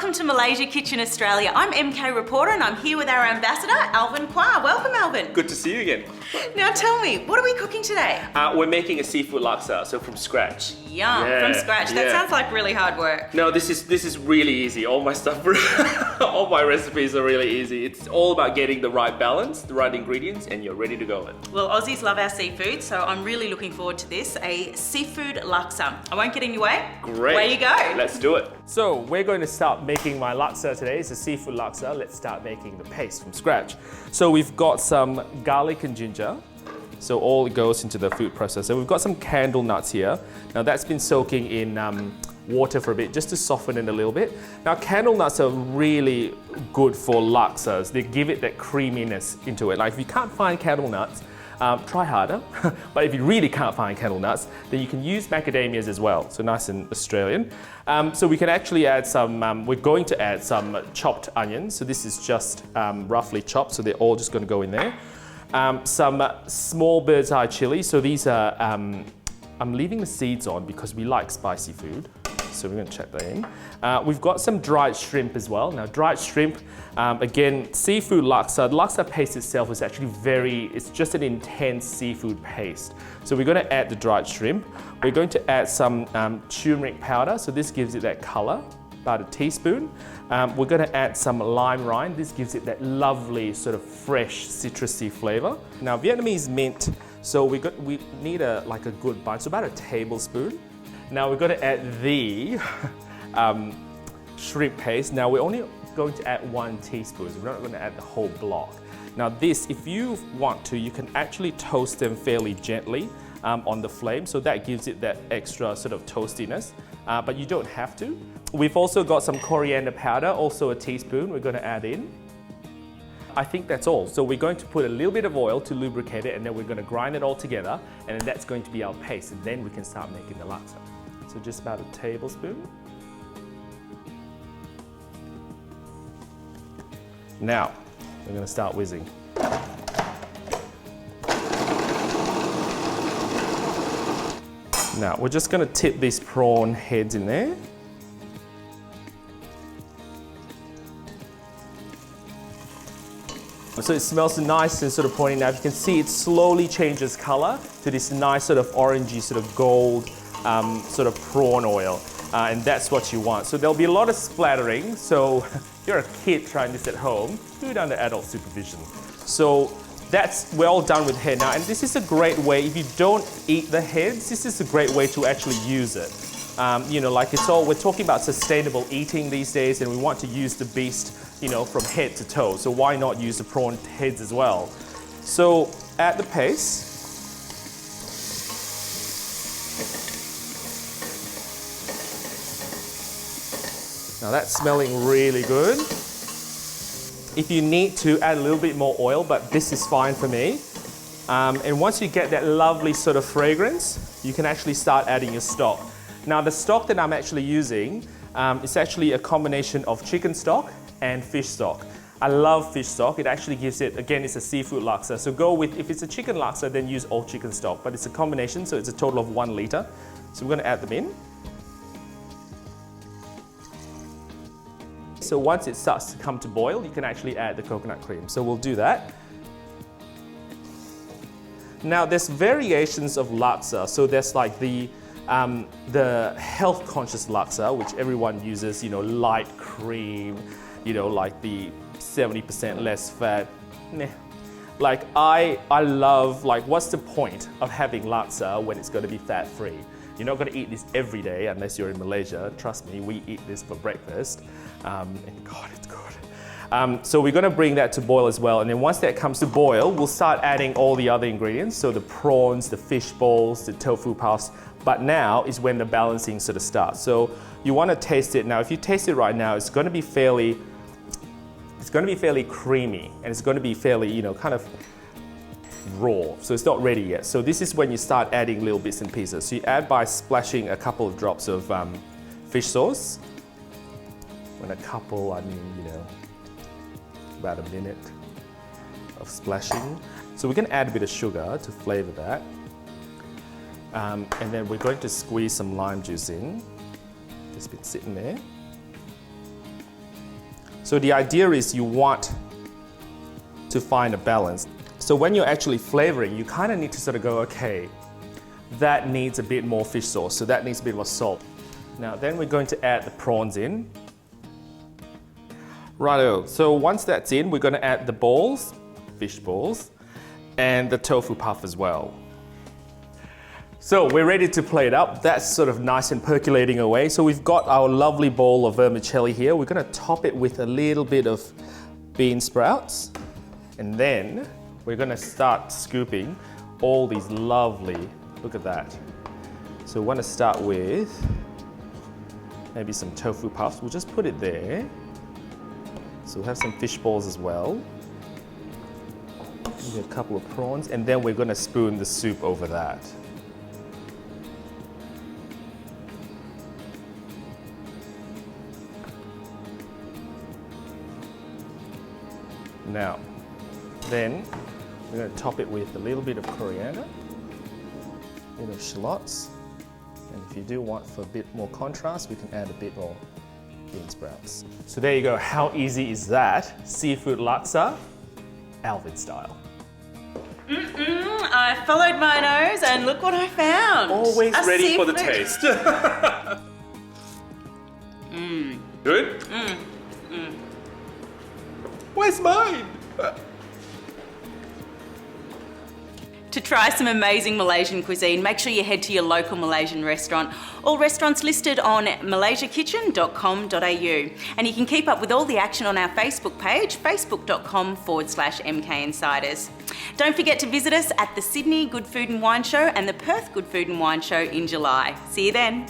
welcome to Malaysia Kitchen Australia. I'm MK reporter and I'm here with our ambassador, Alvin Quah. Welcome, Alvin. Good to see you again. Now tell me, what are we cooking today? We're making a seafood laksa, so from scratch. Yum, from scratch. That sounds like really hard work. No, this is really easy. All my stuff, all my recipes are really easy. It's all about getting the right balance, the right ingredients, and you're ready to go. Well, Aussies love our seafood, so I'm really looking forward to this, a seafood laksa. I won't get in your way. Great. Away you go. Let's do it. So we're going to start making my laksa today. It's a seafood laksa. Let's start making the paste from scratch. So we've got some garlic and ginger. So all it goes into the food processor. We've got some candle nuts here. Now that's been soaking in water for a bit just to soften it a little bit. Now candle nuts are really good for laksas. They give it that creaminess into it. Like if you can't find candle nuts, try harder. But if you really can't find candle nuts, then you can use macadamias as well. So nice and Australian. So we can actually add some, we're going to add some chopped onions. So this is just roughly chopped. So they're all just going to go in there. Some small bird's eye chili. So these are, I'm leaving the seeds on because we like spicy food. So we're going to check that in. We've got some dried shrimp as well. Now dried shrimp, again, seafood laksa. The laksa paste itself is actually it's just an intense seafood paste. So we're going to add the dried shrimp. We're going to add some turmeric powder. So this gives it that color, about a teaspoon. We're going to add some lime rind. This gives it that lovely sort of fresh citrusy flavor. Now Vietnamese mint, so we need a good bunch, so about a tablespoon. Now we're going to add the shrimp paste. Now we're only going to add 1 teaspoon. So we're not going to add the whole block. Now this, if you want to, you can actually toast them fairly gently on the flame. So that gives it that extra sort of toastiness, but you don't have to. We've also got some coriander powder, also a teaspoon we're going to add in. I think that's all. So we're going to put a little bit of oil to lubricate it and then we're going to grind it all together and then that's going to be our paste and then we can start making the laksa. So just about a tablespoon. Now, we're going to start whizzing. Now, we're just going to tip these prawn heads in there. So it smells nice and sort of pointy. Now, if you can see, it slowly changes color to this nice sort of orangey, sort of gold sort of prawn oil. And that's what you want. So there'll be a lot of splattering. So if you're a kid trying this at home, do it under adult supervision. So we're all done with head now. And this is a great way, if you don't eat the heads, this is a great way to actually use it. You know, like we're talking about sustainable eating these days and we want to use the beast, you know, from head to toe. So why not use the prawn heads as well? So add the paste. Now that's smelling really good. If you need to, add a little bit more oil, but this is fine for me. And once you get that lovely sort of fragrance, you can actually start adding your stock. Now the stock that I'm actually using is actually a combination of chicken stock and fish stock. I love fish stock. It actually gives it, again, it's a seafood laksa. So go with, if it's a chicken laksa, then use all chicken stock. But it's a combination, so it's a total of 1 liter. So we're going to add them in. So once it starts to come to boil, you can actually add the coconut cream. So we'll do that. Now there's variations of laksa. So there's like the health conscious laksa, which everyone uses, you know, light cream, you know, like the 70% less fat. Meh. Like I love, like what's the point of having laksa when it's going to be fat free? You're not going to eat this every day unless you're in Malaysia. Trust me, we eat this for breakfast. And God, it's good. So we're going to bring that to boil as well. And then once that comes to boil, we'll start adding all the other ingredients. So the prawns, the fish balls, the tofu puffs. But now is when the balancing sort of starts. So you want to taste it. Now, if you taste it right now, it's going to be fairly creamy. And it's going to be fairly, you know, kind of raw, so it's not ready yet. So this is when you start adding little bits and pieces. So you add by splashing a couple of drops of fish sauce. When a couple, I mean, you know, about a minute of splashing. So we're going to add a bit of sugar to flavor that. And then we're going to squeeze some lime juice in. Just been sitting there. So the idea is you want to find a balance. So when you're actually flavoring, you kind of need to sort of go, okay, that needs a bit more fish sauce, so that needs a bit more salt. Now then we're going to add the prawns in. Righto, so once that's in, we're going to add the balls, fish balls, and the tofu puff as well. So we're ready to plate up. That's sort of nice and percolating away. So we've got our lovely bowl of vermicelli here. We're going to top it with a little bit of bean sprouts. And then we're going to start scooping all these lovely, look at that. So we want to start with maybe some tofu puffs. We'll just put it there. So we'll have some fish balls as well. Maybe a couple of prawns, and then we're going to spoon the soup over that. Now, then we're going to top it with a little bit of coriander, a bit of shallots, and if you do want for a bit more contrast, we can add a bit more bean sprouts. So there you go. How easy is that? Seafood laksa, Alvin style. I followed my nose and look what I found. Always ready for the seafood. taste. Good? Where's mine? To try some amazing Malaysian cuisine, make sure you head to your local Malaysian restaurant. All restaurants listed on malaysiakitchen.com.au. And you can keep up with all the action on our Facebook page, facebook.com/MK Insiders. Don't forget to visit us at the Sydney Good Food and Wine Show and the Perth Good Food and Wine Show in July. See you then.